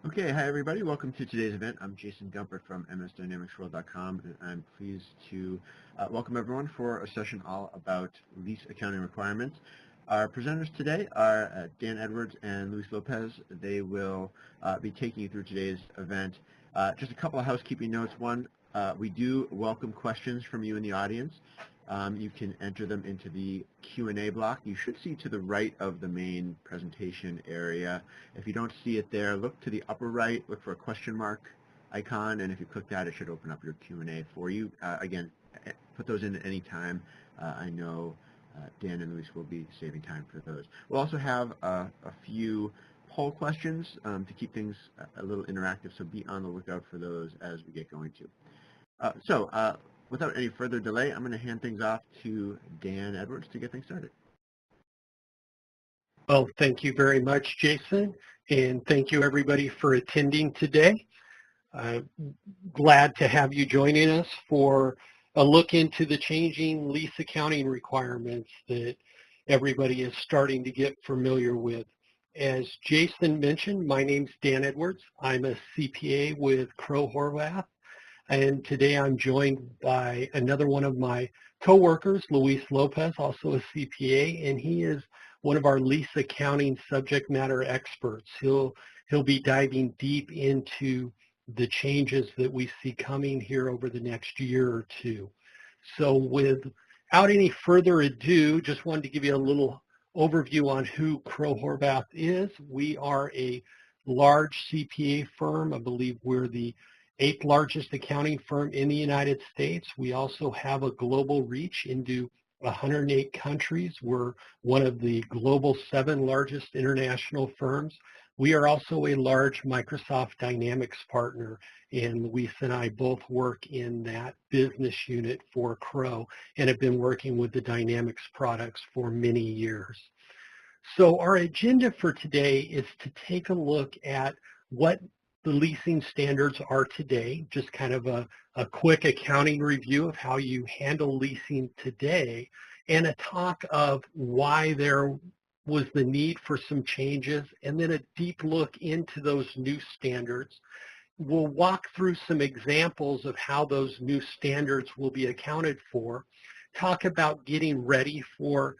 Okay, hi everybody. Welcome to today's event. I'm Jason Gumpert from msdynamicsworld.com, and I'm pleased to welcome everyone for a session all about lease accounting requirements. Our presenters today are Dan Edwards and Luis Lopez. They will be taking you through today's event. Just a couple of housekeeping notes. One, we do welcome questions from you in the audience. You can enter them into the Q&A block. You should see to the right of the main presentation area. If you don't see it there, look to the upper right, look for a question mark icon, and if you click that, it should open up your Q&A for you. Again, put those in at any time. I know Dan and Luis will be saving time for those. We'll also have a few poll questions to keep things a little interactive, so be on the lookout for those as we get going too. Without any further delay, I'm going to hand things off to Dan Edwards to get things started. Well, thank you very much, Jason, and thank you everybody for attending today. Glad to have you joining us for a look into the changing lease accounting requirements that everybody is starting to get familiar with. As Jason mentioned, my name's Dan Edwards. I'm a CPA with Crowe Horvath. And today I'm joined by another one of my coworkers, Luis Lopez, also a CPA, and he is one of our lease accounting subject matter experts. He'll be diving deep into the changes that we see coming here over the next year or two. So without any further ado, just wanted to give you a little overview on who Crowe Horvath is. We are a large CPA firm. I believe we're the 8th largest accounting firm in the United States. We also have a global reach into 108 countries. We're one of the global 7 largest international firms. We are also a large Microsoft Dynamics partner, and Luis and I both work in that business unit for Crowe and have been working with the Dynamics products for many years. So our agenda for today is to take a look at what the leasing standards are today, just kind of a quick accounting review of how you handle leasing today, and a talk of why there was the need for some changes, and then a deep look into those new standards. We'll walk through some examples of how those new standards will be accounted for, talk about getting ready for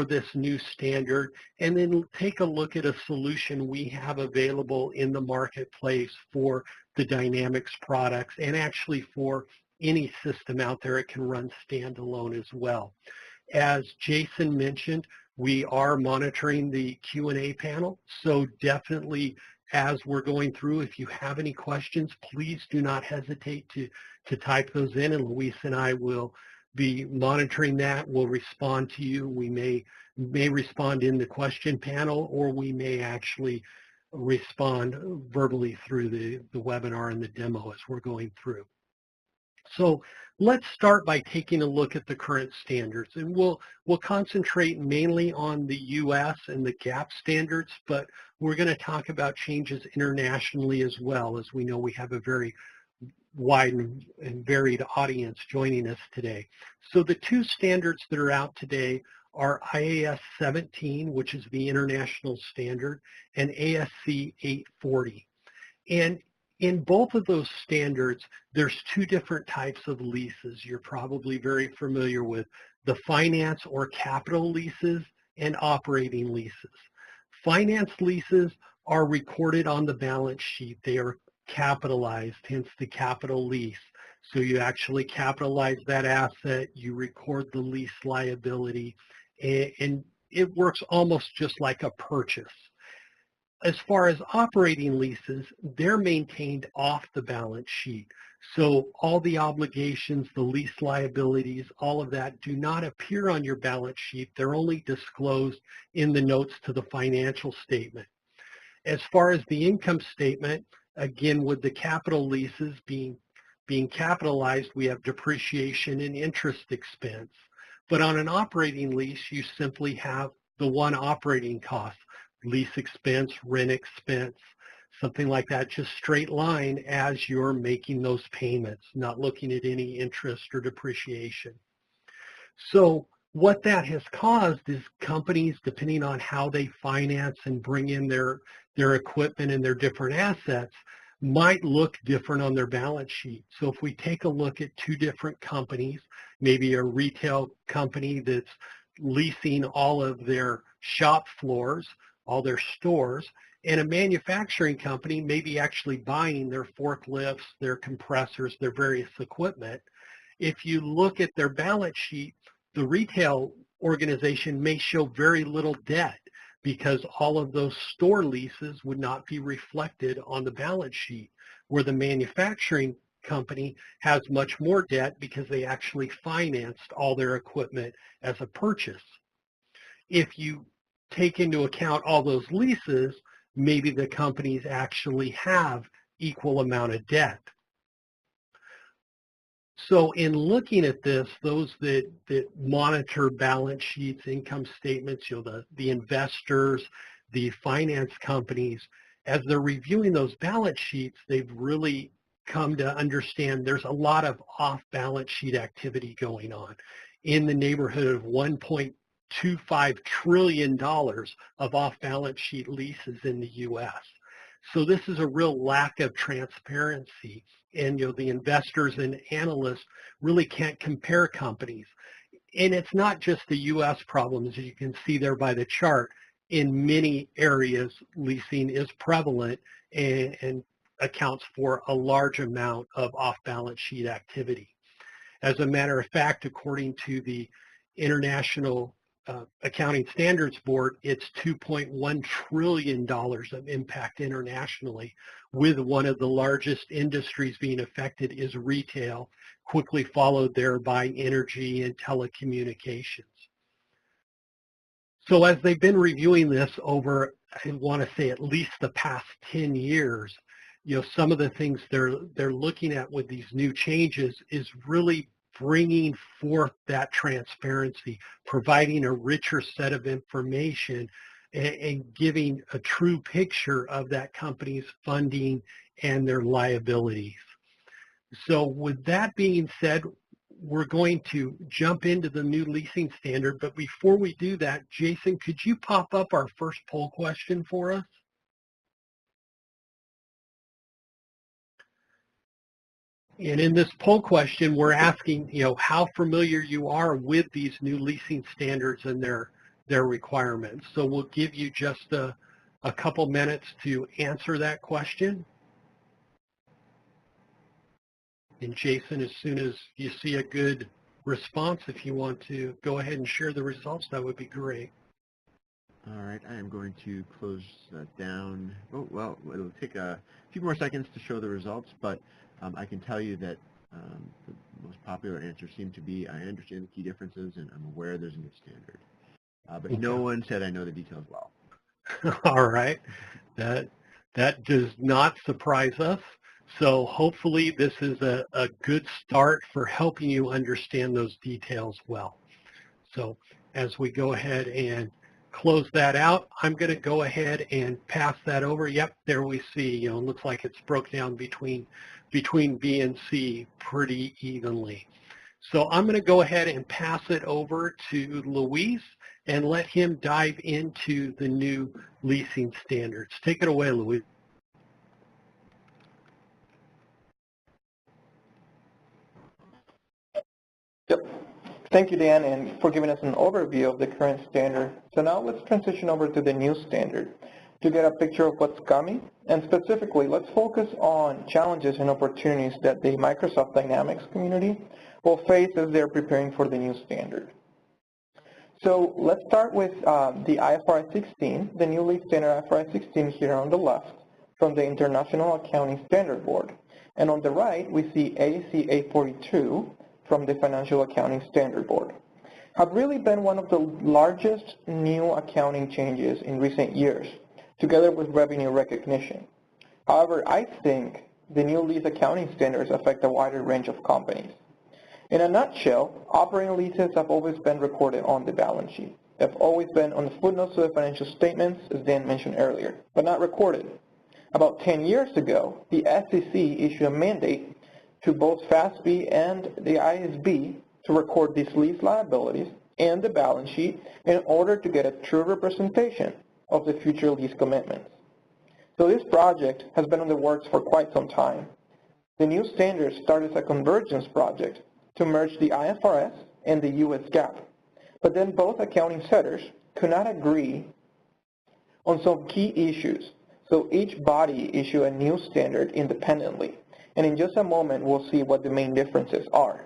this new standard, and then take a look at a solution we have available in the marketplace for the Dynamics products, and actually for any system out there. It can run standalone as well. As Jason mentioned, we are monitoring the Q&A panel, so definitely as we're going through, if you have any questions, please do not hesitate to type those in, and Luis and I will be monitoring that. We'll respond to you. We may respond in the question panel, or we may actually respond verbally through the webinar and the demo as we're going through. So let's start by taking a look at the current standards, and we'll concentrate mainly on the US and the GAAP standards, but we're going to talk about changes internationally as well, as we know we have a very wide and varied audience joining us today. So the two standards that are out today are IAS 17, which is the international standard, and ASC 840. And in both of those standards, there's two different types of leases you're probably very familiar with: the finance or capital leases and operating leases. Finance leases are recorded on the balance sheet. They are capitalized, hence the capital lease. So you actually capitalize that asset, you record the lease liability, and it works almost just like a purchase. As far as operating leases, they're maintained off the balance sheet. So all the obligations, the lease liabilities, all of that do not appear on your balance sheet. They're only disclosed in the notes to the financial statement. As far as the income statement, again, with the capital leases being capitalized, we have depreciation and interest expense. But on an operating lease, you simply have the one operating cost: lease expense, rent expense, something like that, just straight line as you're making those payments, not looking at any interest or depreciation. So What that has caused is companies, depending on how they finance and bring in their equipment and their different assets, might look different on their balance sheet. So if we take a look at two different companies, maybe a retail company that's leasing all of their shop floors, all their stores, and a manufacturing company maybe actually buying their forklifts, their compressors, their various equipment, if you look at their balance sheet, the retail organization may show very little debt because all of those store leases would not be reflected on the balance sheet, where the manufacturing company has much more debt because they actually financed all their equipment as a purchase. If you take into account all those leases, maybe the companies actually have equal amount of debt. So in looking at this, those that monitor balance sheets, income statements, the investors, the finance companies, as they're reviewing those balance sheets, they've really come to understand there's a lot of off-balance sheet activity going on in the neighborhood of $1.25 trillion of off-balance sheet leases in the U.S. So this is a real lack of transparency. And the investors and analysts really can't compare companies. And it's not just the U.S. problem, as you can see there by the chart. In many areas, leasing is prevalent and accounts for a large amount of off-balance sheet activity. As a matter of fact, according to the International Accounting Standards Board, it's $2.1 trillion of impact internationally, with one of the largest industries being affected is retail, quickly followed there by energy and telecommunications. So as they've been reviewing this over, I want to say at least the past 10 years, some of the things they're looking at with these new changes is really bringing forth that transparency, providing a richer set of information, and giving a true picture of that company's funding and their liabilities. So with that being said, we're going to jump into the new leasing standard, but before we do that, Jason, could you pop up our first poll question for us? And in this poll question, we're asking, how familiar you are with these new leasing standards and their requirements. So we'll give you just a couple minutes to answer that question. And Jason, as soon as you see a good response, if you want to go ahead and share the results, that would be great. All right, I am going to close that down. Oh, well, it'll take a few more seconds to show the results, but I can tell you that the most popular answer seemed to be, I understand the key differences and I'm aware there's a new standard. But okay. No one said I know the details well. All right, that does not surprise us. So hopefully this is a good start for helping you understand those details well. So as we go ahead and close that out, I'm going to go ahead and pass that over. Yep, there we see, it looks like it's broke down between B and C pretty evenly. So I'm going to go ahead and pass it over to Luis and let him dive into the new leasing standards. Take it away, Luis. Yep. Thank you, Dan, and for giving us an overview of the current standard. So now let's transition over to the new standard to get a picture of what's coming. And specifically, let's focus on challenges and opportunities that the Microsoft Dynamics community will face as they're preparing for the new standard. So let's start with the IFRS 16, the new lease standard IFRS 16 here on the left from the International Accounting Standard Board. And on the right, we see AAC 842 from the Financial Accounting Standard Board. Have really been one of the largest new accounting changes in recent years, together with revenue recognition. However, I think the new lease accounting standards affect a wider range of companies. In a nutshell, operating leases have always been recorded on the balance sheet. They've always been on the footnotes of the financial statements, as Dan mentioned earlier, but not recorded. About 10 years ago, the SEC issued a mandate to both FASB and the ISB to record these lease liabilities and the balance sheet in order to get a true representation of the future lease commitments. So this project has been in the works for quite some time. The new standard started as a convergence project to merge the IFRS and the US GAAP. But then both accounting setters could not agree on some key issues. So each body issued a new standard independently. And in just a moment, we'll see what the main differences are.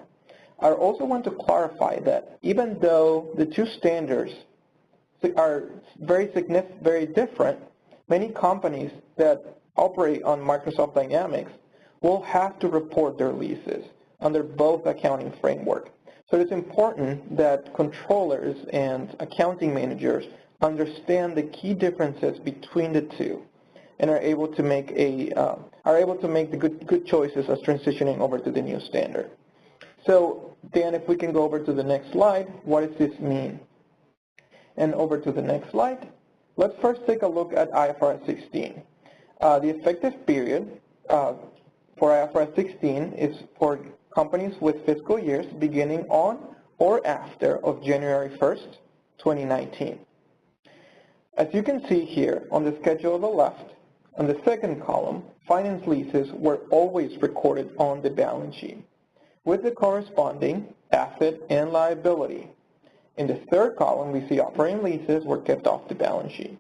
I also want to clarify that even though the two standards are very different, many companies that operate on Microsoft Dynamics will have to report their leases under both accounting framework. So it's important that controllers and accounting managers understand the key differences between the two and are able to make the good choices as transitioning over to the new standard. So Dan, if we can go over to the next slide, what does this mean? And over to the next slide, let's first take a look at IFRS 16. The effective period for IFRS 16 is for companies with fiscal years beginning on or after of January 1st, 2019. As you can see here on the schedule on the left, on the second column, finance leases were always recorded on the balance sheet with the corresponding asset and liability. In the third column, we see operating leases were kept off the balance sheet.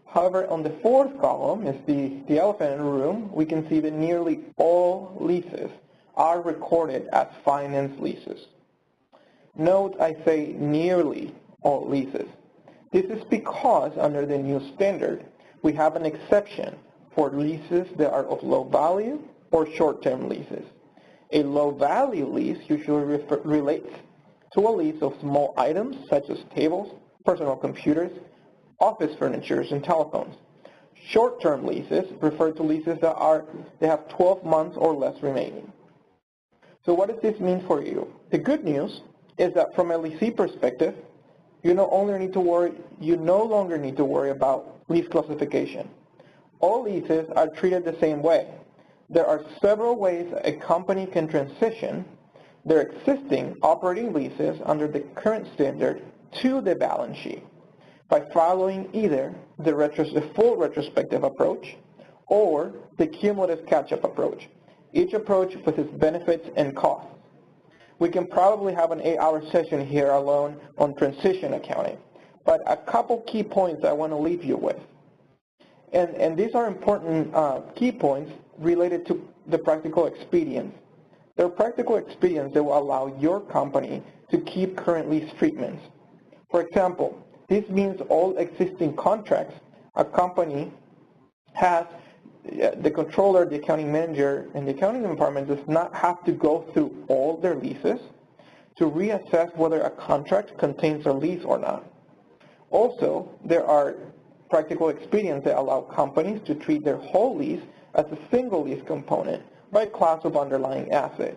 However, on the fourth column is the elephant in the room. We can see that nearly all leases are recorded as finance leases. Note I say nearly all leases. This is because under the new standard, we have an exception for leases that are of low value or short-term leases. A low-value lease usually relates to a lease of small items such as tables, personal computers, office furniture, and telephones. Short-term leases refer to leases that have 12 months or less remaining. So what does this mean for you? The good news is that from a leasee perspective, you no longer need to worry about lease classification. All leases are treated the same way. There are several ways a company can transition their existing operating leases under the current standard to the balance sheet by following either the full retrospective approach or the cumulative catch-up approach, each approach with its benefits and costs. We can probably have an 8-hour session here alone on transition accounting, but a couple key points I want to leave you with. And these are important key points related to the practical expedience. There are practical expedience that will allow your company to keep current lease treatments. For example, this means all existing contracts a company has, the controller, the accounting manager, and the accounting department does not have to go through all their leases to reassess whether a contract contains a lease or not. Also, there are practical expedients that allow companies to treat their whole lease as a single lease component by class of underlying asset.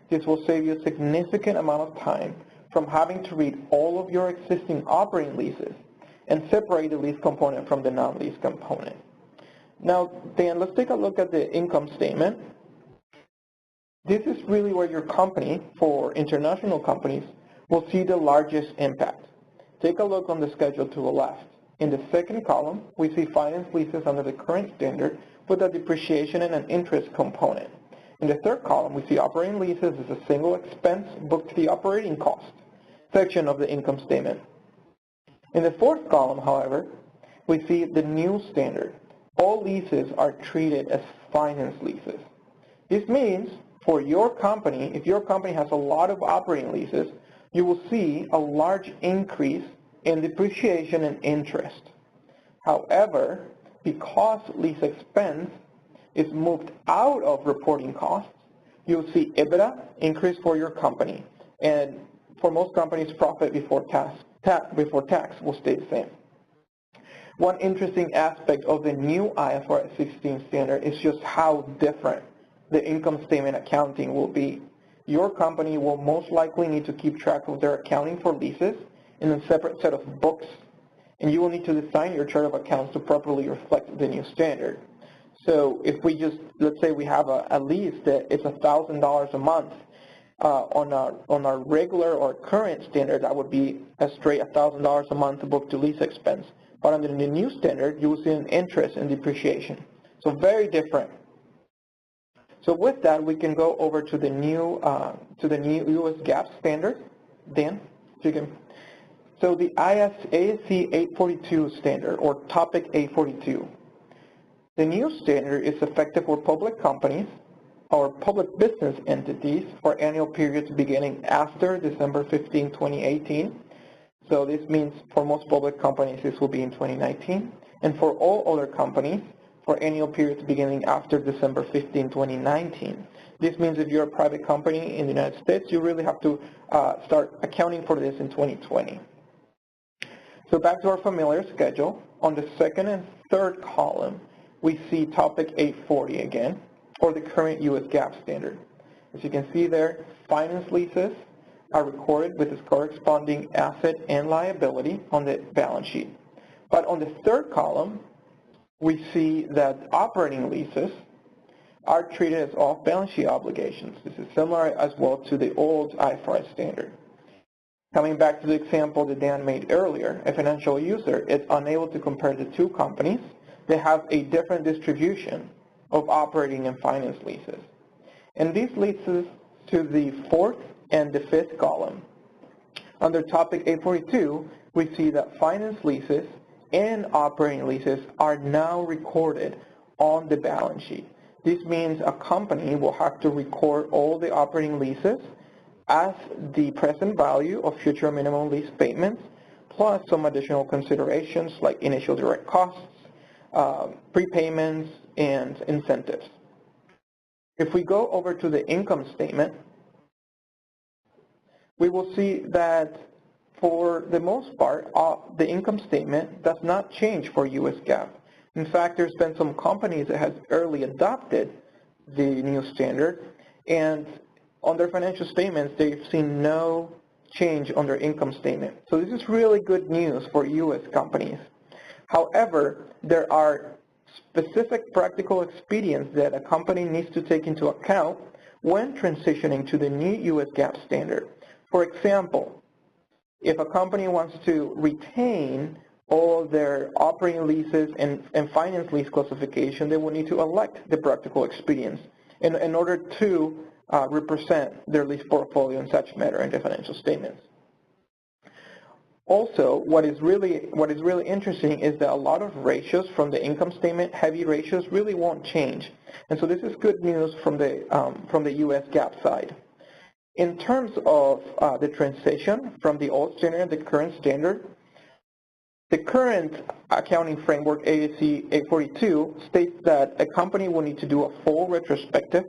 This will save you a significant amount of time from having to read all of your existing operating leases and separate the lease component from the non-lease component. Now, Dan, let's take a look at the income statement. This is really where your company, for international companies, will see the largest impact. Take a look on the schedule to the left. In the second column, we see finance leases under the current standard with a depreciation and an interest component. In the third column, we see operating leases as a single expense booked to the operating cost section of the income statement. In the fourth column, however, we see the new standard. All leases are treated as finance leases. This means for your company, if your company has a lot of operating leases, you will see a large increase in depreciation and interest. However, because lease expense is moved out of reporting costs, you'll see EBITDA increase for your company. And for most companies, profit before tax will stay the same. One interesting aspect of the new IFRS 16 standard is just how different the income statement accounting will be. Your company will most likely need to keep track of their accounting for leases in a separate set of books, and you will need to design your chart of accounts to properly reflect the new standard. So if we just, let's say we have a lease that is $1,000 a month, On our regular or current standard, that would be a straight $1,000 a month booked to lease expense. But under the new standard, you will see an interest and depreciation. So very different. So with that, we can go over to the new U.S. GAAP standard. Dan, if you can. So the ASC 842 standard, or Topic 842. The new standard is effective for public companies or public business entities for annual periods beginning after December 15, 2018. So this means for most public companies, this will be in 2019. And for all other companies, for annual periods beginning after December 15, 2019. This means if you're a private company in the United States, you really have to start accounting for this in 2020. So back to our familiar schedule. On the second and third column, we see Topic 840 again, or the current U.S. GAAP standard. As you can see there, finance leases are recorded with its corresponding asset and liability on the balance sheet. But on the third column, we see that operating leases are treated as off-balance sheet obligations. This is similar as well to the old IFRS standard. Coming back to the example that Dan made earlier, a financial user is unable to compare the two companies that have a different distribution of operating and finance leases. And this leads us to the fourth and the fifth column. Under Topic 842, we see that finance leases and operating leases are now recorded on the balance sheet. This means a company will have to record all the operating leases as the present value of future minimum lease payments, plus some additional considerations like initial direct costs, prepayments, and incentives. If we go over to the income statement, we will see that for the most part, the income statement does not change for U.S. GAAP. In fact, there's been some companies that have early adopted the new standard, and on their financial statements, they've seen no change on their income statement. So this is really good news for U.S. companies. However, there are specific practical expedients that a company needs to take into account when transitioning to the new U.S. GAAP standard. For example, if a company wants to retain all their operating leases and finance lease classification, they will need to elect the practical expedients in order to represent their lease portfolio in such manner in the financial statements. Also, what is really interesting is that a lot of ratios from the income statement, heavy ratios, really won't change. And so this is good news from the U.S. GAAP side. In terms of the transition from the old standard to the current standard, the current accounting framework, ASC 842, states that a company will need to do a full retrospective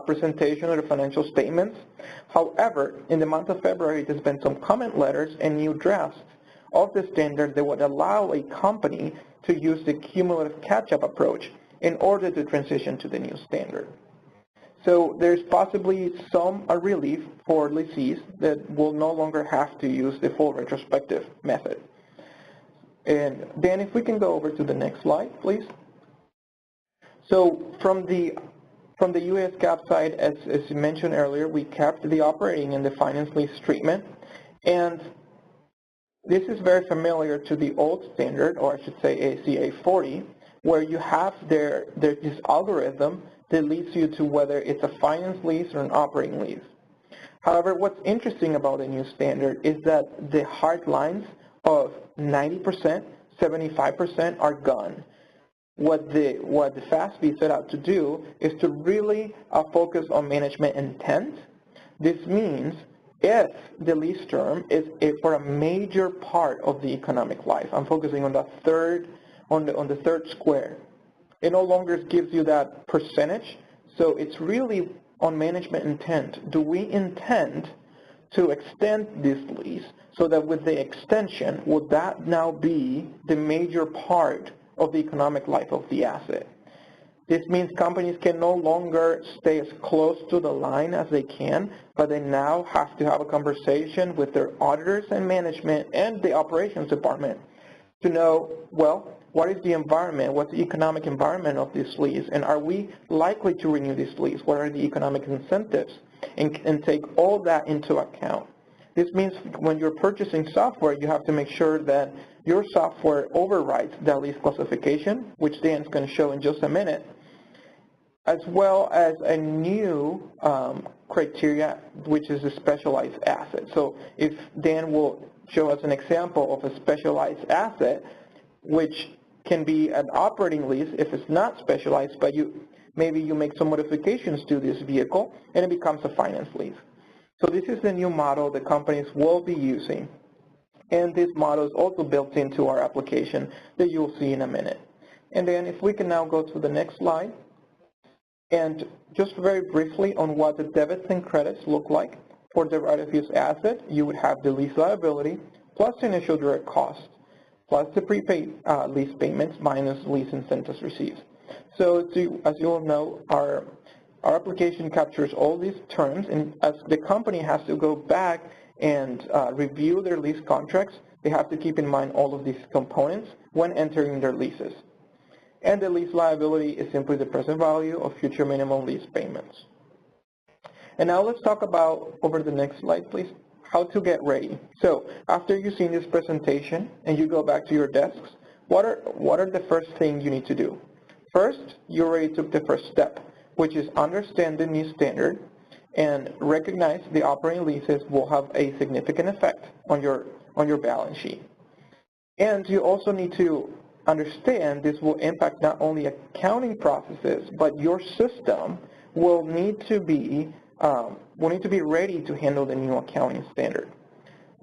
presentation of the financial statements. However, in the month of February, there's been some comment letters and new drafts of the standard that would allow a company to use the cumulative catch-up approach in order to transition to the new standard. So there's possibly some relief for lessees that will no longer have to use the full retrospective method. And Dan, if we can go over to the next slide, please. So from the U.S. GAAP side, as you mentioned earlier, we kept the operating and the finance lease treatment. And this is very familiar to the old standard, or I should say ASC 840, where you have there's this algorithm that leads you to whether it's a finance lease or an operating lease. However, what's interesting about the new standard is that the hard lines of 90%, 75% are gone. What the FASB set out to do is to really focus on management intent. This means if the lease term is for a major part of the economic life, I'm focusing on the third square. It no longer gives you that percentage, so it's really on management intent. Do we intend to extend this lease so that with the extension, would that now be the major part of the economic life of the asset? This means companies can no longer stay as close to the line as they can, but they now have to have a conversation with their auditors and management and the operations department to know, well, what is the environment, what's the economic environment of this lease, and are we likely to renew this lease? What are the economic incentives? And take all that into account. This means when you're purchasing software, you have to make sure that your software overrides that lease classification, which Dan's going to show in just a minute, as well as a new criteria, which is a specialized asset. So if Dan will show us an example of a specialized asset, which can be an operating lease if it's not specialized, but maybe you make some modifications to this vehicle and it becomes a finance lease. So this is the new model the companies will be using. And this model is also built into our application that you'll see in a minute. And then if we can now go to the next slide. And just very briefly on what the debits and credits look like for the right-of-use asset, you would have the lease liability plus the initial direct cost plus the prepaid lease payments minus lease incentives received. So as you all know, our application captures all these terms, and as the company has to go back and review their lease contracts, they have to keep in mind all of these components when entering their leases. And the lease liability is simply the present value of future minimum lease payments. And now let's talk about, over the next slide please, how to get ready. So after you've seen this presentation and you go back to your desks, what are the first things you need to do? First, you already took the first step, which is understand the new standard and recognize the operating leases will have a significant effect on your balance sheet. And you also need to understand this will impact not only accounting processes, but your system will need to be ready to handle the new accounting standard.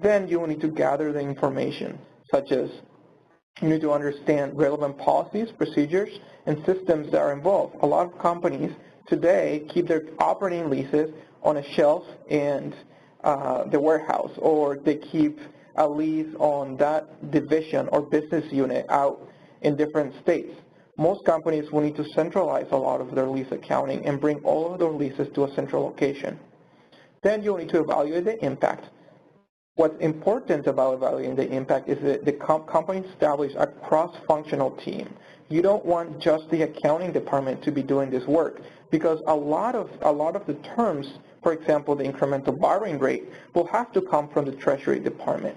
Then you will need to gather the information, such as you need to understand relevant policies, procedures, and systems that are involved. A lot of companies today keep their operating leases on a shelf in the warehouse, or they keep a lease on that division or business unit out in different states. Most companies will need to centralize a lot of their lease accounting and bring all of their leases to a central location. Then you'll need to evaluate the impact. What's important about evaluating the impact is that the company establish a cross-functional team. You don't want just the accounting department to be doing this work, because a lot of the terms, for example, the incremental borrowing rate, will have to come from the Treasury department.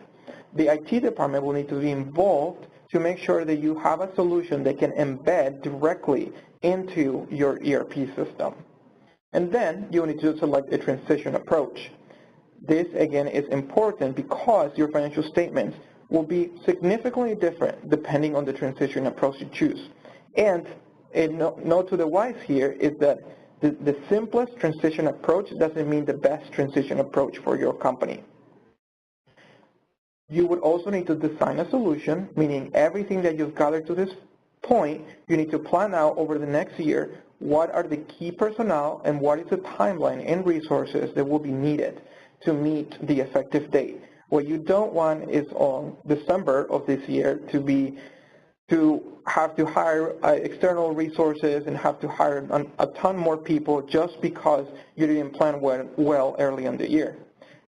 The IT department will need to be involved to make sure that you have a solution that can embed directly into your ERP system. And then you need to select a transition approach. This, again, is important because your financial statements will be significantly different depending on the transition approach you choose. And a note to the wise here is that the simplest transition approach doesn't mean the best transition approach for your company. You would also need to design a solution, meaning everything that you've gathered to this point, you need to plan out over the next year what are the key personnel and what is the timeline and resources that will be needed to meet the effective date. What you don't want is on December of this year to have to hire external resources and have to hire a ton more people just because you didn't plan well early in the year.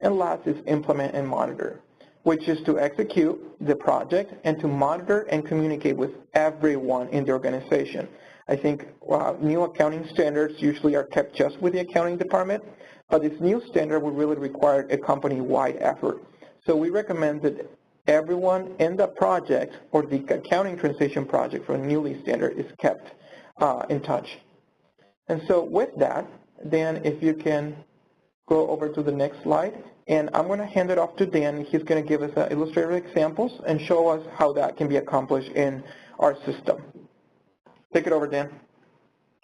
And last is implement and monitor, which is to execute the project and to monitor and communicate with everyone in the organization. I think new accounting standards usually are kept just with the accounting department, but this new standard would really require a company-wide effort. So we recommend that everyone in the project or the accounting transition project for a new lease standard is kept in touch. And so with that, Dan, if you can go over to the next slide, and I'm going to hand it off to Dan. He's going to give us illustrative examples and show us how that can be accomplished in our system. Take it over, Dan.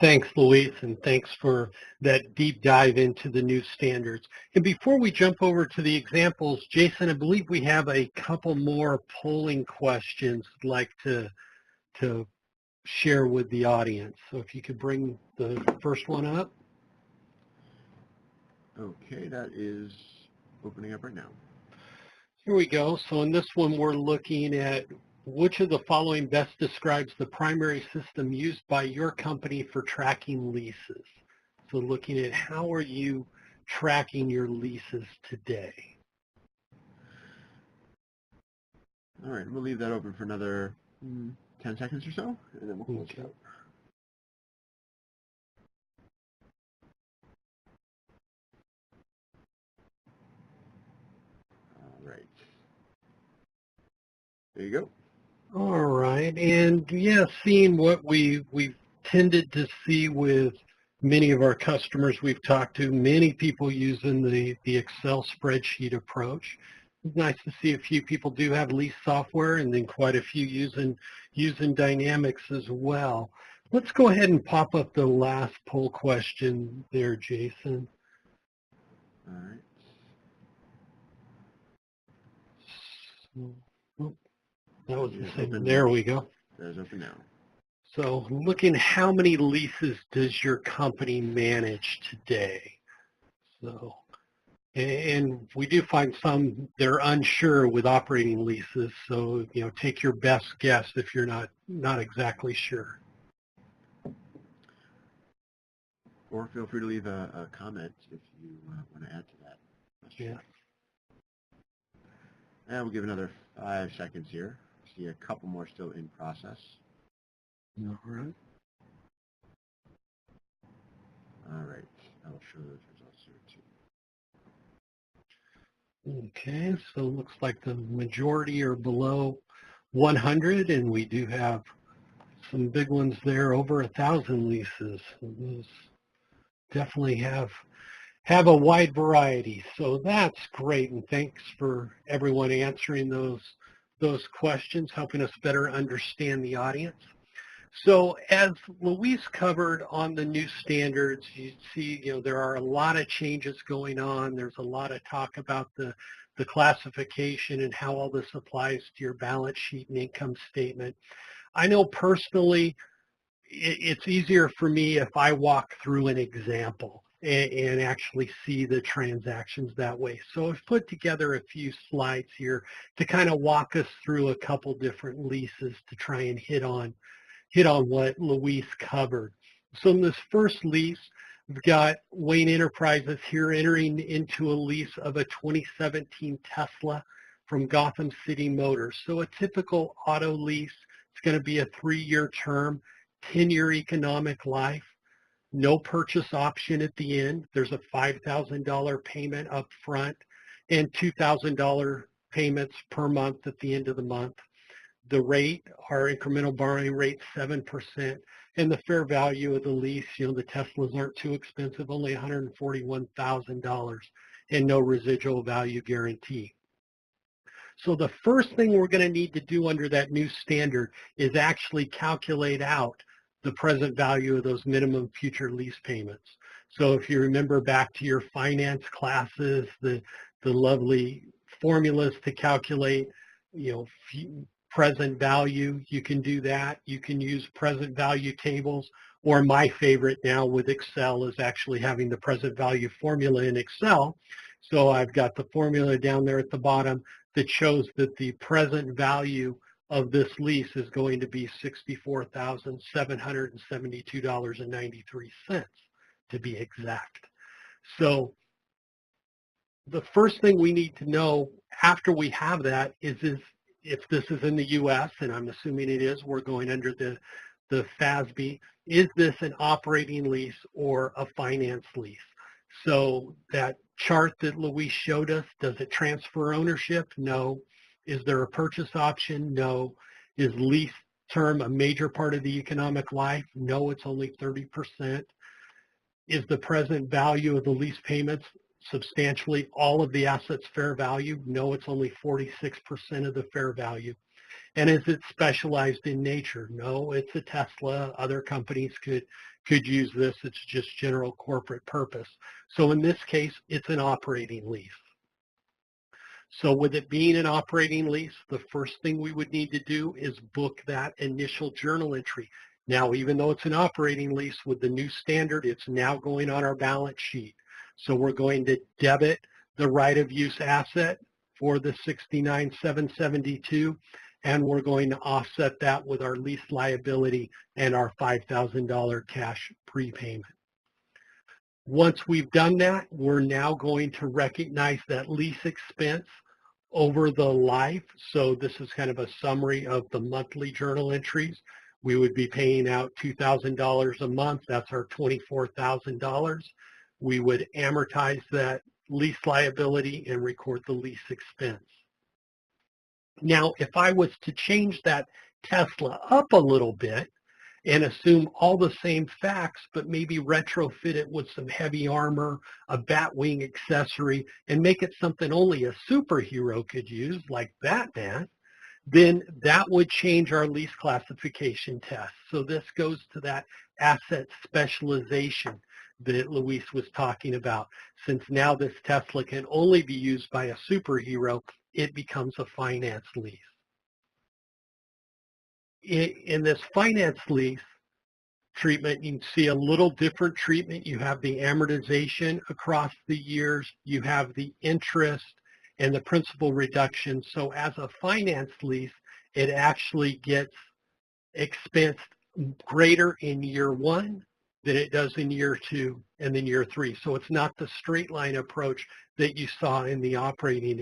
Thanks, Luis, and thanks for that deep dive into the new standards. And before we jump over to the examples, Jason, I believe we have a couple more polling questions I'd like to share with the audience. So if you could bring the first one up. Okay, that is opening up right now. Here we go. So in this one, we're looking at which of the following best describes the primary system used by your company for tracking leases. So looking at how are you tracking your leases today? All right, we'll leave that open for another 10 seconds or so, and then we'll close it out. All right. There you go. All right, and yeah, seeing what we've tended to see with many of our customers we've talked to, many people using the Excel spreadsheet approach. It's nice to see a few people do have lease software, and then quite a few using Dynamics as well. Let's go ahead and pop up the last poll question there, Jason. All right. So, that was the same. There we go. There's open now. So looking, how many leases does your company manage today? So, and we do find some, they're unsure with operating leases. So, you know, take your best guess if you're not exactly sure. Or feel free to leave a comment if you want to add to that question. Yeah. And we'll give another 5 seconds here. See a couple more still in process. All right. All right. I'll show those results here too. Okay, so it looks like the majority are below 100, and we do have some big ones there, over 1,000 leases. Those definitely have a wide variety. So that's great, and thanks for everyone answering those questions, helping us better understand the audience. So as Luis covered on the new standards, you see, you know, there are a lot of changes going on. There's a lot of talk about the classification and how all this applies to your balance sheet and income statement. I know personally, it's easier for me if I walk through an example and actually see the transactions that way. So I've put together a few slides here to kind of walk us through a couple different leases to try and hit on what Luis covered. So in this first lease, we've got Wayne Enterprises here entering into a lease of a 2017 Tesla from Gotham City Motors. So a typical auto lease, it's going to be a 3-year term, 10-year economic life, no purchase option at the end. There's a $5,000 payment up front and $2,000 payments per month at the end of the month. The rate, our incremental borrowing rate, 7%, and the fair value of the lease, you know, the Teslas aren't too expensive, only $141,000, and no residual value guarantee. So the first thing we're going to need to do under that new standard is actually calculate out the present value of those minimum future lease payments. So if you remember back to your finance classes, the lovely formulas to calculate, you know, present value, you can do that. You can use present value tables, or my favorite now with Excel is actually having the present value formula in Excel. So I've got the formula down there at the bottom that shows that the present value of this lease is going to be $64,772.93 to be exact. So the first thing we need to know after we have that is if this is in the U.S., and I'm assuming it is, we're going under the FASB, is this an operating lease or a finance lease? So that chart that Luis showed us, does it transfer ownership? No. Is there a purchase option? No. Is lease term a major part of the economic life? No, it's only 30%. Is the present value of the lease payments substantially all of the asset's fair value? No, it's only 46% of the fair value. And is it specialized in nature? No, it's a Tesla. Other companies could use this. It's just general corporate purpose. So in this case, it's an operating lease. So with it being an operating lease, the first thing we would need to do is book that initial journal entry. Now, even though it's an operating lease, with the new standard, it's now going on our balance sheet. So we're going to debit the right of use asset for the $69,772, and we're going to offset that with our lease liability and our $5,000 cash prepayment. Once we've done that, we're now going to recognize that lease expense over the life. So this is kind of a summary of the monthly journal entries. We would be paying out $2,000 a month. That's our $24,000. We would amortize that lease liability and record the lease expense. Now, if I was to change that Tesla up a little bit and assume all the same facts, but maybe retrofit it with some heavy armor, a Batwing accessory, and make it something only a superhero could use, like Batman, then that would change our lease classification test. So this goes to that asset specialization that Luis was talking about. Since now this Tesla can only be used by a superhero, it becomes a finance lease. In this finance lease treatment, you can see a little different treatment. You have the amortization across the years, you have the interest and the principal reduction. So as a finance lease, it actually gets expensed greater in year one than it does in year two and then year three. So it's not the straight line approach that you saw in the operating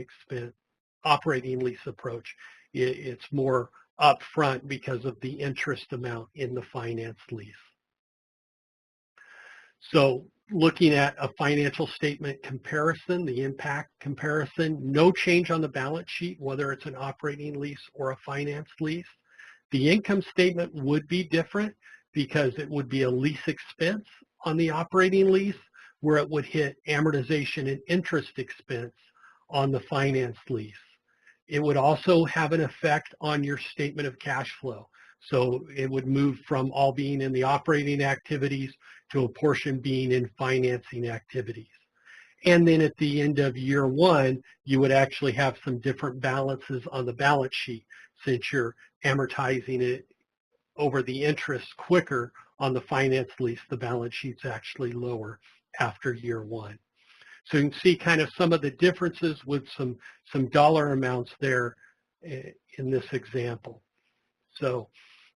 lease approach. It's more upfront because of the interest amount in the finance lease. So looking at a financial statement comparison, the impact comparison, no change on the balance sheet, whether it's an operating lease or a finance lease. The income statement would be different because it would be a lease expense on the operating lease, where it would hit amortization and interest expense on the finance lease. It would also have an effect on your statement of cash flow. So it would move from all being in the operating activities to a portion being in financing activities. And then at the end of year one, you would actually have some different balances on the balance sheet. Since you're amortizing it over the interest quicker on the finance lease, the balance sheet's actually lower after year one. So you can see kind of some of the differences with some dollar amounts there in this example. So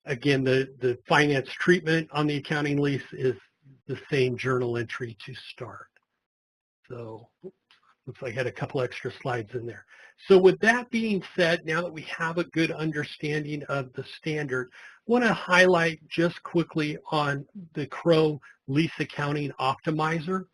again, the finance treatment on the accounting lease is the same journal entry to start. So looks like I had a couple extra slides in there. So with that being said, now that we have a good understanding of the standard, I want to highlight just quickly on the Crowe Lease Accounting Optimizer.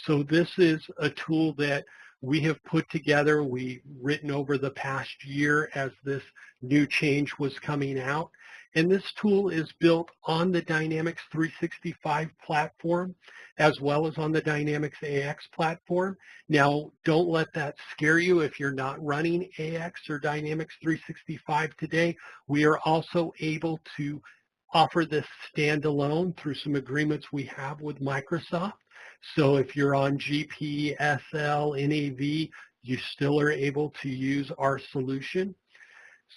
So this is a tool that we have put together, we've written over the past year as this new change was coming out. And this tool is built on the Dynamics 365 platform, as well as on the Dynamics AX platform. Now, don't let that scare you if you're not running AX or Dynamics 365 today. We are also able to offer this standalone through some agreements we have with Microsoft. So if you're on GP, SL, NAV, you still are able to use our solution.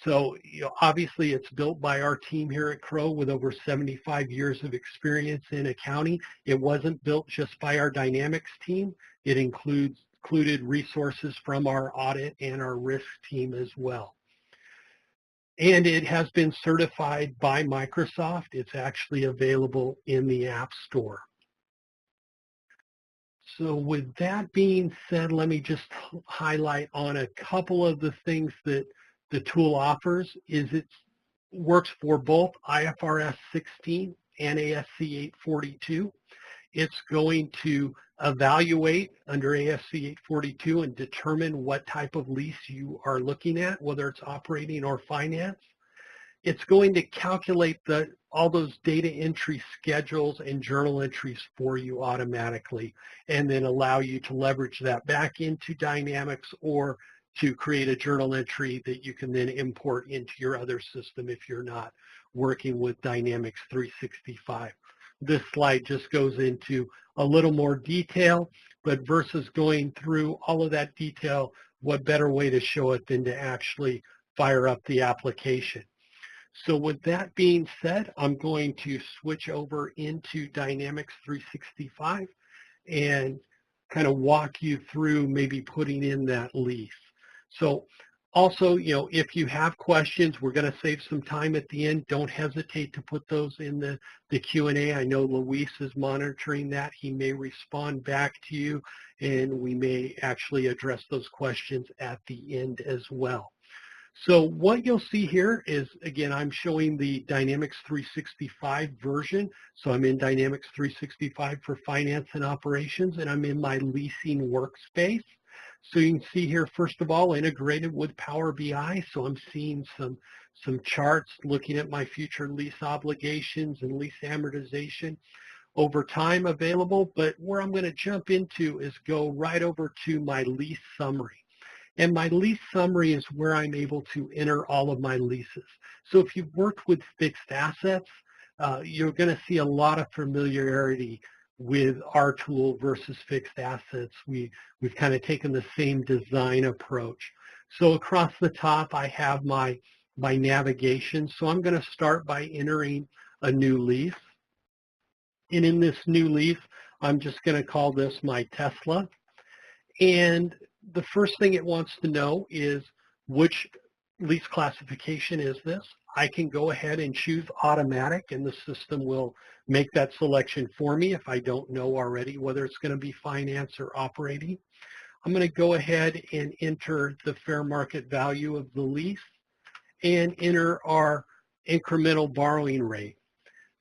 So obviously it's built by our team here at Crowe with over 75 years of experience in accounting. It wasn't built just by our Dynamics team. It included resources from our audit and our risk team as well. And it has been certified by Microsoft. It's actually available in the App Store. So with that being said, let me just highlight on a couple of the things that the tool offers. It works for both IFRS 16 and ASC 842. It's going to evaluate under ASC 842 and determine what type of lease you are looking at, whether it's operating or finance. It's going to calculate all those data entry schedules and journal entries for you automatically, and then allow you to leverage that back into Dynamics or to create a journal entry that you can then import into your other system if you're not working with Dynamics 365. This slide just goes into a little more detail, but versus going through all of that detail, what better way to show it than to actually fire up the application. So with that being said, I'm going to switch over into Dynamics 365 and kind of walk you through maybe putting in that lease. So Also, if you have questions, we're going to save some time at the end. Don't hesitate to put those in the Q&A. I know Luis is monitoring that. He may respond back to you, and we may actually address those questions at the end as well. So what you'll see here is, again, I'm showing the Dynamics 365 version. So I'm in Dynamics 365 for finance and operations, and I'm in my leasing workspace. So you can see here, first of all, integrated with Power BI. So I'm seeing some charts looking at my future lease obligations and lease amortization over time available. But where I'm going to jump into is go right over to my lease summary. And my lease summary is where I'm able to enter all of my leases. So if you've worked with fixed assets, you're going to see a lot of familiarity with our tool versus fixed assets. We've kind of taken the same design approach. So across the top, I have my navigation. So I'm going to start by entering a new lease. And in this new lease, I'm just going to call this my Tesla. And the first thing it wants to know is which lease classification is this. I can go ahead and choose automatic, and the system will make that selection for me if I don't know already whether it's going to be finance or operating. I'm going to go ahead and enter the fair market value of the lease and enter our incremental borrowing rate.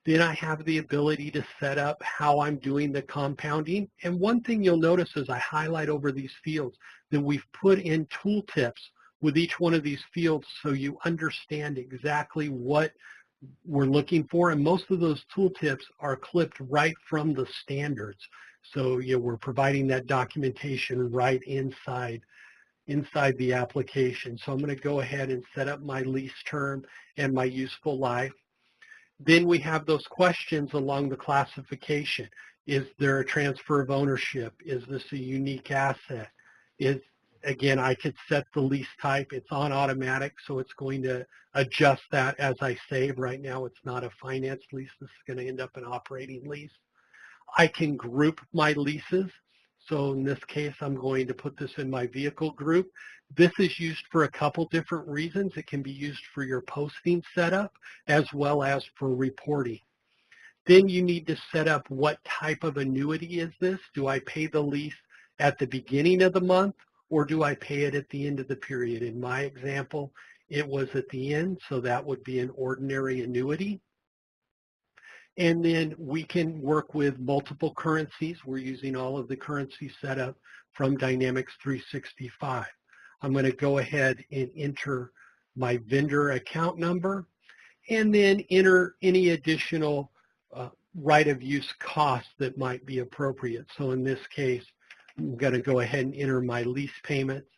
Then I have the ability to set up how I'm doing the compounding. And one thing you'll notice as I highlight over these fields that we've put in tooltips with each one of these fields so you understand exactly what we're looking for. And most of those tooltips are clipped right from the standards. So we're providing that documentation right inside the application. So I'm going to go ahead and set up my lease term and my useful life. Then we have those questions along the classification. Is there a transfer of ownership? Is this a unique asset? Again, I could set the lease type. It's on automatic, so it's going to adjust that as I save. Right now, it's not a finance lease. This is going to end up an operating lease. I can group my leases. So in this case, I'm going to put this in my vehicle group. This is used for a couple different reasons. It can be used for your posting setup as well as for reporting. Then you need to set up what type of annuity is this. Do I pay the lease at the beginning of the month or do I pay it at the end of the period? In my example, it was at the end, so that would be an ordinary annuity. And then we can work with multiple currencies. We're using all of the currency setup from Dynamics 365. I'm going to go ahead and enter my vendor account number and then enter any additional right of use costs that might be appropriate. So in this case, I'm going to go ahead and enter my lease payments.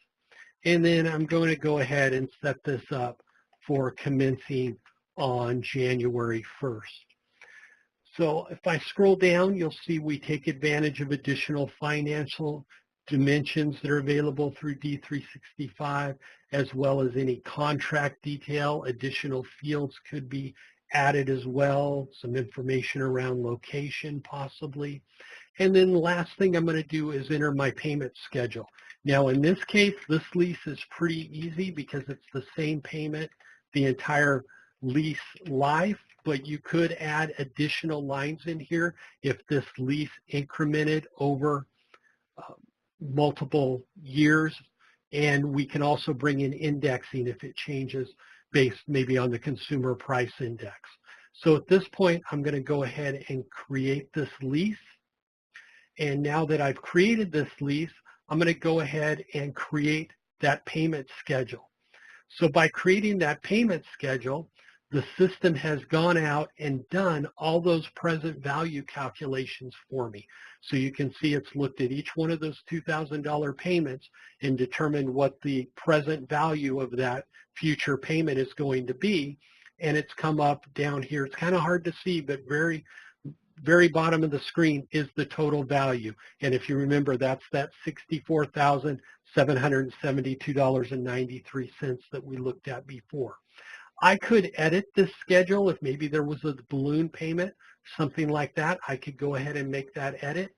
And then I'm going to go ahead and set this up for commencing on January 1st. So if I scroll down, you'll see we take advantage of additional financial dimensions that are available through D365, as well as any contract detail. Additional fields could be added as well, some information around location possibly. And then the last thing I'm going to do is enter my payment schedule. Now in this case, this lease is pretty easy because it's the same payment the entire lease life, but you could add additional lines in here if this lease incremented over multiple years. And we can also bring in indexing if it changes based maybe on the consumer price index. So at this point, I'm going to go ahead and create this lease. And now that I've created this lease, I'm going to go ahead and create that payment schedule. So by creating that payment schedule, the system has gone out and done all those present value calculations for me. So you can see it's looked at each one of those $2,000 payments and determined what the present value of that future payment is going to be. And it's come up down here. It's kind of hard to see, but very bottom of the screen is the total value. And if you remember, that's that $64,772.93 that we looked at before. I could edit this schedule if maybe there was a balloon payment, something like that. I could go ahead and make that edit.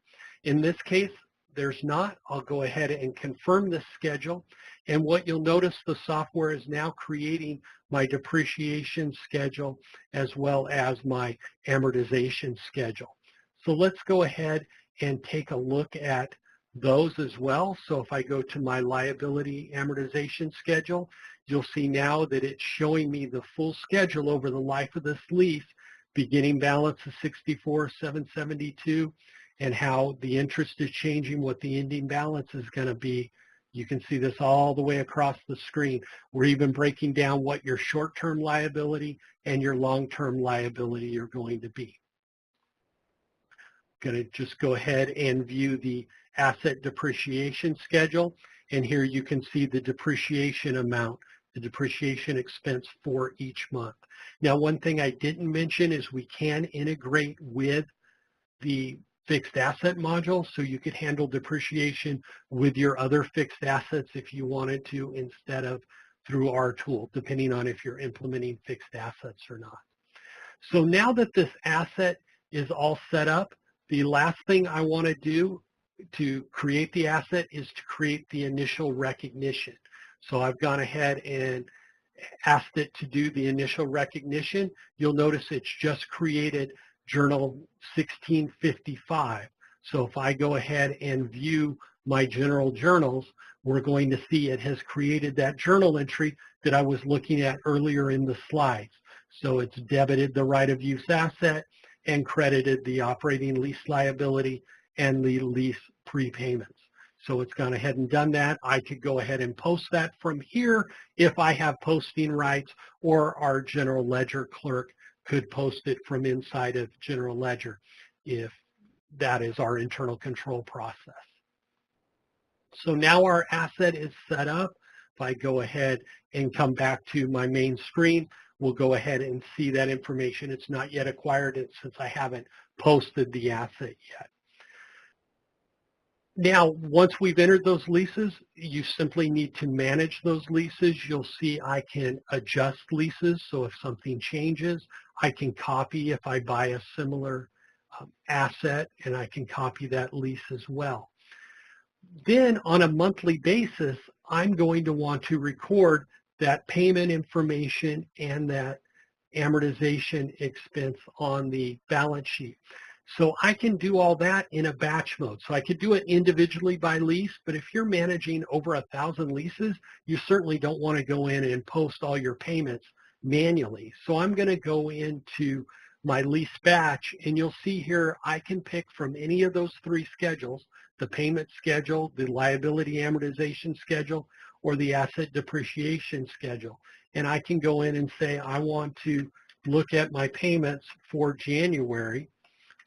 In this case, there's not, I'll go ahead and confirm this schedule. And what you'll notice, the software is now creating my depreciation schedule as well as my amortization schedule. So let's go ahead and take a look at those as well. So if I go to my liability amortization schedule, you'll see now that it's showing me the full schedule over the life of this lease, beginning balance of $64,772, and how the interest is changing, what the ending balance is going to be. You can see this all the way across the screen. We're even breaking down what your short-term liability and your long-term liability are going to be. Going to just go ahead and view the asset depreciation schedule, and here you can see the depreciation amount, the depreciation expense for each month. Now, one thing I didn't mention is we can integrate with the fixed asset module, so you could handle depreciation with your other fixed assets if you wanted to, instead of through our tool, depending on if you're implementing fixed assets or not. So now that this asset is all set up, the last thing I want to do to create the asset is to create the initial recognition. So I've gone ahead and asked it to do the initial recognition. You'll notice it's just created Journal 1655. So if I go ahead and view my general journals, we're going to see it has created that journal entry that I was looking at earlier in the slides. So it's debited the right of use asset and credited the operating lease liability and the lease prepayments. So it's gone ahead and done that. I could go ahead and post that from here if I have posting rights, or our general ledger clerk could post it from inside of general ledger if that is our internal control process. So now our asset is set up. If I go ahead and come back to my main screen, we'll go ahead and see that information. It's not yet acquired since I haven't posted the asset yet. Now, once we've entered those leases, you simply need to manage those leases. You'll see I can adjust leases. So if something changes, I can copy if I buy a similar asset, and I can copy that lease as well. Then on a monthly basis, I'm going to want to record that payment information and that amortization expense on the balance sheet. So I can do all that in a batch mode. So I could do it individually by lease, but if you're managing over 1,000 leases, you certainly don't want to go in and post all your payments manually. So I'm going to go into my lease batch, and you'll see here I can pick from any of those three schedules, the payment schedule, the liability amortization schedule, or the asset depreciation schedule. And I can go in and say I want to look at my payments for January.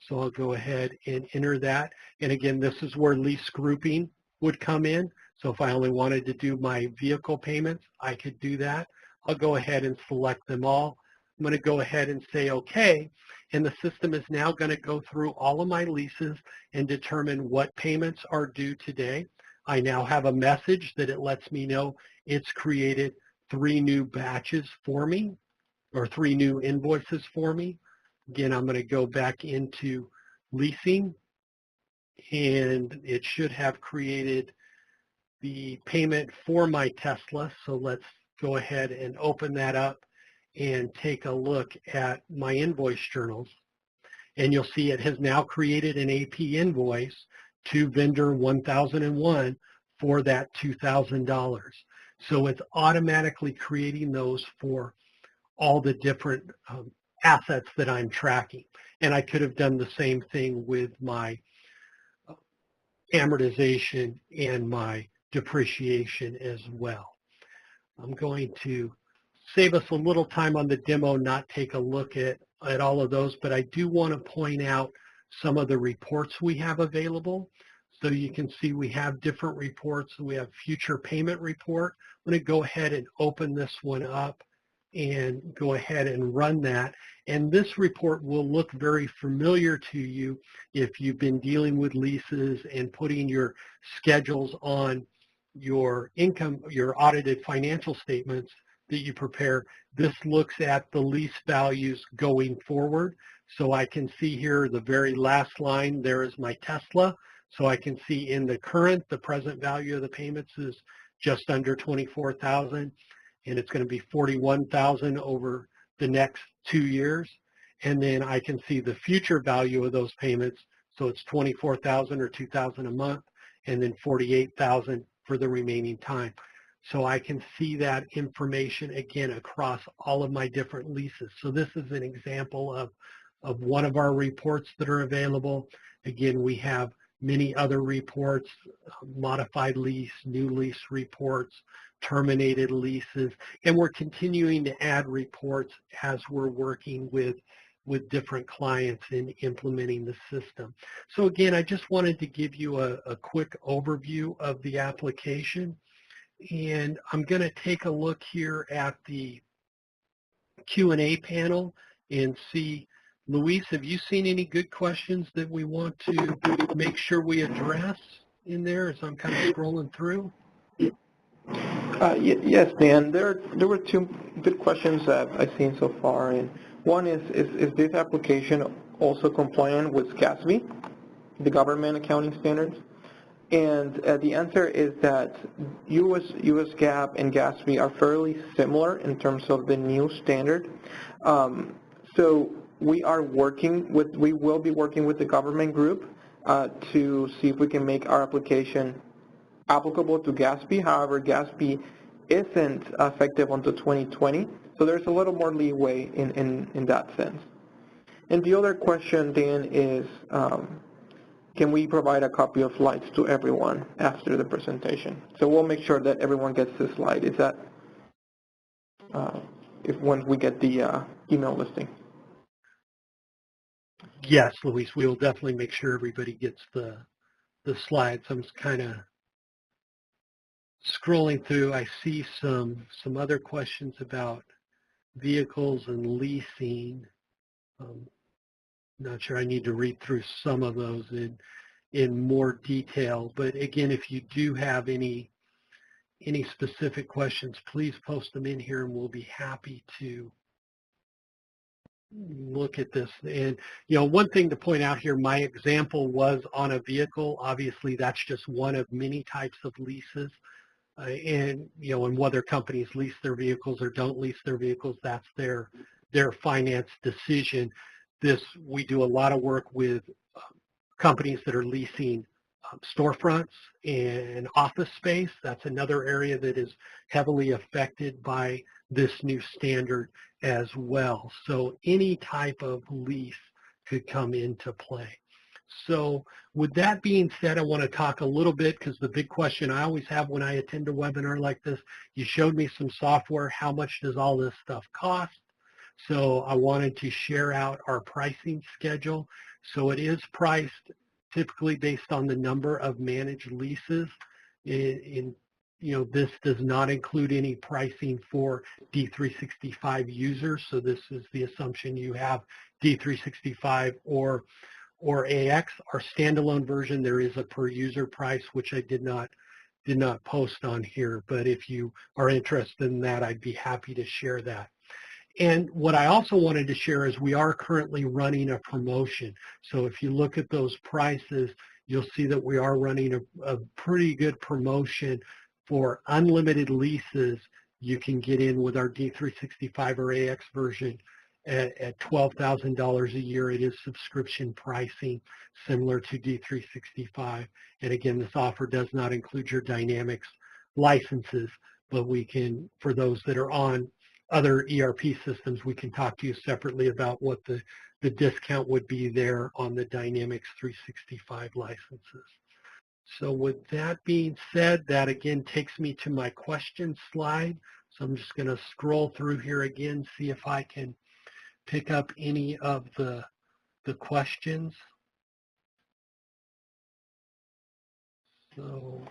So I'll go ahead and enter that. And again, this is where lease grouping would come in. So if I only wanted to do my vehicle payments, I could do that. I'll go ahead and select them all. I'm going to go ahead and say OK. And the system is now going to go through all of my leases and determine what payments are due today. I now have a message that it lets me know it's created 3 new batches for me, or 3 new invoices for me. Again, I'm going to go back into leasing, and it should have created the payment for my Tesla. So let's go ahead and open that up and take a look at my invoice journals. And you'll see it has now created an AP invoice to vendor 1001 for that $2,000. So it's automatically creating those for all the different assets that I'm tracking. And I could have done the same thing with my amortization and my depreciation as well. I'm going to save us a little time on the demo, not take a look at all of those, but I do want to point out some of the reports we have available. So you can see we have different reports. We have future payment report. I'm going to go ahead and open this one up and go ahead and run that. And this report will look very familiar to you if you've been dealing with leases and putting your schedules on your income, your audited financial statements that you prepare. This looks at the lease values going forward. So I can see here the very last line, there is my Tesla. So I can see in the current, the present value of the payments is just under $24,000, and it's going to be $41,000 over the next 2 years. And then I can see the future value of those payments. So it's $24,000 or $2,000 a month, and then $48,000 for the remaining time. So I can see that information again across all of my different leases. So this is an example of one of our reports that are available. Again, we have many other reports, modified lease, new lease reports, terminated leases, and we're continuing to add reports as we're working with different clients in implementing the system. So again, I just wanted to give you a quick overview of the application. And I'm going to take a look here at the Q&A panel and see, Luis, have you seen any good questions that we want to make sure we address in there as I'm kind of scrolling through? Yes, Dan. There were two good questions that I've seen so far. And one is this application also compliant with GASB, the government accounting standards? And the answer is that US GAAP and GASB are fairly similar in terms of the new standard. So we will be working with the government group to see if we can make our application applicable to GASB. However, GASB isn't effective until 2020, so there's a little more leeway in that sense. And the other question, Dan, is can we provide a copy of slides to everyone after the presentation? So we'll make sure that everyone gets this slide. Is that once we get the email listing? Yes, Luis, we will definitely make sure everybody gets the slides. I'm just kind of scrolling through. I see some other questions about vehicles and leasing. Not sure I need to read through some of those in more detail, but again, if you do have any specific questions, please post them in here and we'll be happy to look at this. And one thing to point out here, my example was on a vehicle. Obviously, that's just one of many types of leases. And whether companies lease their vehicles or don't lease their vehicles, that's their finance decision. We do a lot of work with companies that are leasing storefronts and office space. That's another area that is heavily affected by this new standard as well. So any type of lease could come into play. So with that being said, I want to talk a little bit, because the big question I always have when I attend a webinar like this, you showed me some software, how much does all this stuff cost? So I wanted to share out our pricing schedule. So it is priced typically based on the number of managed leases. This does not include any pricing for D365 users. So this is the assumption you have D365 or AX. Our standalone version, there is a per user price, which I did not post on here. But if you are interested in that, I'd be happy to share that. And what I also wanted to share is we are currently running a promotion. So if you look at those prices, you'll see that we are running a pretty good promotion for unlimited leases. You can get in with our D365 or AX version at $12,000 a year. It is subscription pricing, similar to D365. And again, this offer does not include your Dynamics licenses, but we can, for those that are on other ERP systems, we can talk to you separately about what the discount would be there on the Dynamics 365 licenses. So with that being said, that again takes me to my question slide. So I'm just going to scroll through here again, see if I can pick up any of the questions. So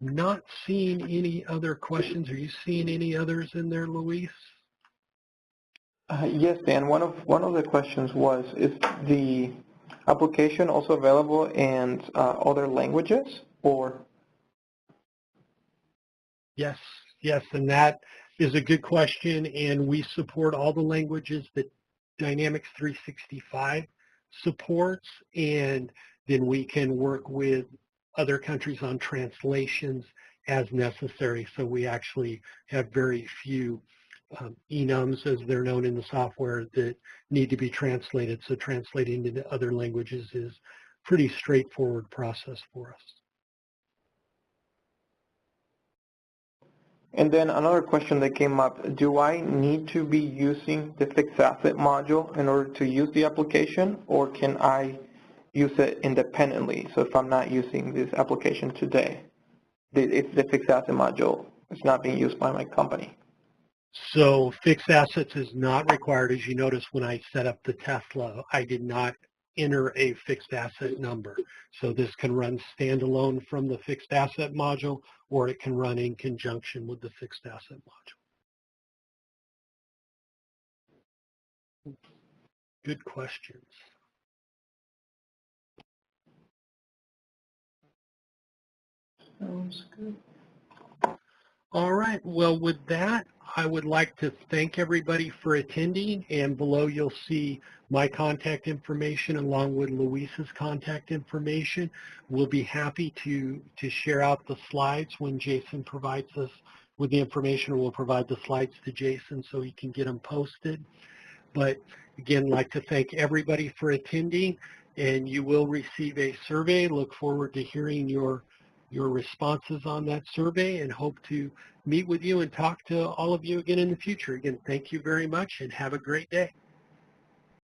not seeing any other questions. Are you seeing any others in there, Luis? Yes, Dan. One of the questions was, is the application also available in other languages, or? Yes, and that is a good question, and we support all the languages that Dynamics 365 supports, and then we can work with other countries on translations as necessary. So we actually have very few enums, as they're known in the software, that need to be translated. So translating into other languages is a pretty straightforward process for us. And then another question that came up, do I need to be using the fixed asset module in order to use the application, or can I use it independently? So if I'm not using this application today, if the fixed asset module is not being used by my company. So fixed assets is not required. As you notice, when I set up the Tesla, I did not enter a fixed asset number. So this can run standalone from the fixed asset module, or it can run in conjunction with the fixed asset module. Good questions. Sounds good. All right. Well, with that, I would like to thank everybody for attending, and below you'll see my contact information along with Luis's contact information. We'll be happy to share out the slides when Jason provides us with the information, or we'll provide the slides to Jason so he can get them posted. But again, I'd like to thank everybody for attending, and you will receive a survey. Look forward to hearing your responses on that survey, and hope to meet with you and talk to all of you again in the future. Again, thank you very much, and have a great day.